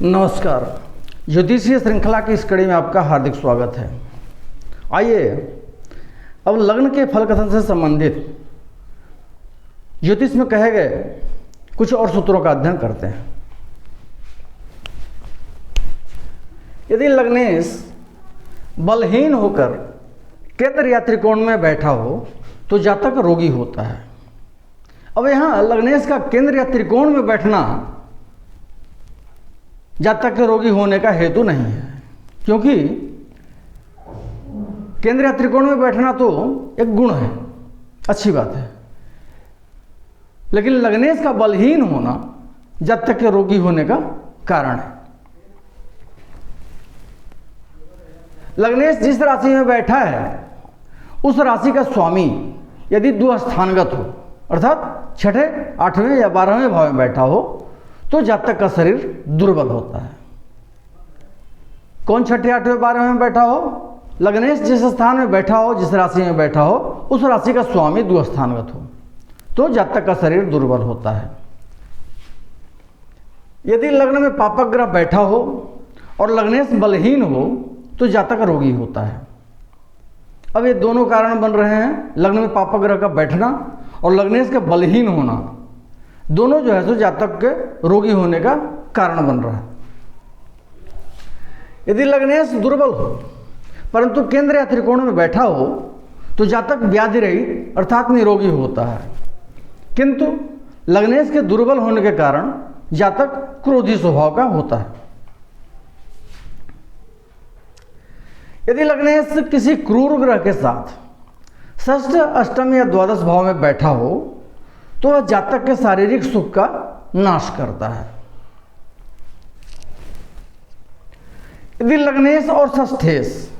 नमस्कार। ज्योतिषीय श्रृंखला की इस कड़ी में आपका हार्दिक स्वागत है। आइए अब लग्न के फल कथन से संबंधित ज्योतिष में कहे गए कुछ और सूत्रों का अध्ययन करते हैं। यदि लग्नेश बलहीन होकर केंद्र या त्रिकोण में बैठा हो तो जातक रोगी होता है। अब यहाँ लग्नेश का केंद्र या त्रिकोण में बैठना जातक के रोगी होने का हेतु नहीं है, क्योंकि केंद्र या त्रिकोण में बैठना तो एक गुण है, अच्छी बात है, लेकिन लग्नेश का बलहीन होना जातक के रोगी होने का कारण है। लग्नेश जिस राशि में बैठा है उस राशि का स्वामी यदि द्वस्थानगत हो, अर्थात छठे, आठवें या 12वें भाव में बैठा हो तो जातक का शरीर दुर्बल होता है। कौन छठे, आठवें, 12वें में बैठा हो? लग्नेश जिस स्थान में बैठा हो, जिस राशि में बैठा हो, उस राशि का स्वामी द्वस्थानगत हो तो जातक का शरीर दुर्बल होता है। यदि लग्न में पापक ग्रह बैठा हो और लग्नेश बलहीन हो तो जातक रोगी होता है। अब ये दोनों कारण बन रहे हैं, लग्न में पापक ग्रह का बैठना और लग्नेश का बलहीन होना, दोनों जो है सो जातक के रोगी होने का कारण बन रहा है। यदि लग्नेश दुर्बल हो परंतु केंद्र या त्रिकोण में बैठा हो तो जातक व्याधि रहित अर्थात निरोगी होता है, किंतु लग्नेश के दुर्बल होने के कारण जातक क्रोधी स्वभाव का होता है। यदि लग्नेश किसी क्रूर ग्रह के साथ षष्ठ, अष्टम या द्वादश भाव में बैठा हो तो वह जातक के शारीरिक सुख का नाश करता है। यदि लग्नेश और षष्ठेश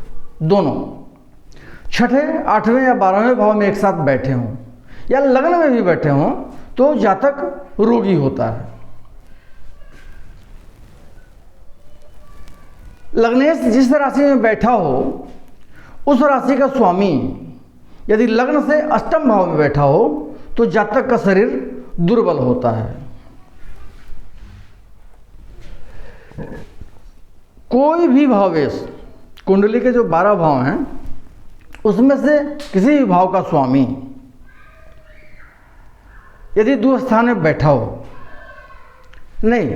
दोनों छठे, आठवें या 12वें भाव में एक साथ बैठे हों या लग्न में भी बैठे हों तो जातक रोगी होता है। लग्नेश जिस राशि में बैठा हो उस राशि का स्वामी यदि लग्न से अष्टम भाव में बैठा हो तो जातक का शरीर दुर्बल होता है। कोई भी भावेश कुंडली के जो 12 भाव हैं उसमें से किसी भी भाव का स्वामी यदि द्वस्थान में बैठा हो, नहीं,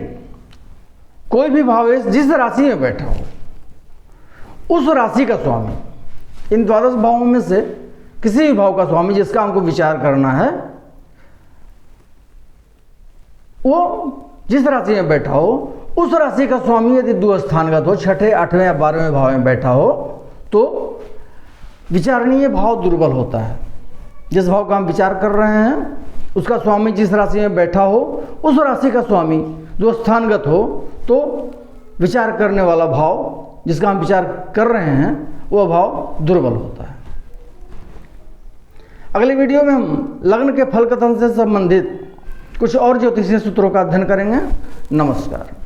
कोई भी भावेश जिस राशि में बैठा हो उस राशि का स्वामी, इन द्वादश भावों में से किसी भी भाव का स्वामी जिसका हमको विचार करना है, वो जिस राशि में बैठा हो उस राशि का स्वामी यदि द्वस्थानगत हो, छठे, आठवें या 12वें भाव में बैठा हो तो विचारणीय भाव दुर्बल होता है। जिस भाव का हम विचार कर रहे हैं उसका स्वामी जिस राशि में बैठा हो उस राशि का स्वामी द्वस्थानगत हो तो विचार करने वाला भाव जिसका हम विचार कर रहे हैं वह भाव दुर्बल होता है। अगली वीडियो में हम लग्न के फल कथन से संबंधित कुछ और ज्योतिषीय सूत्रों का अध्ययन करेंगे। नमस्कार।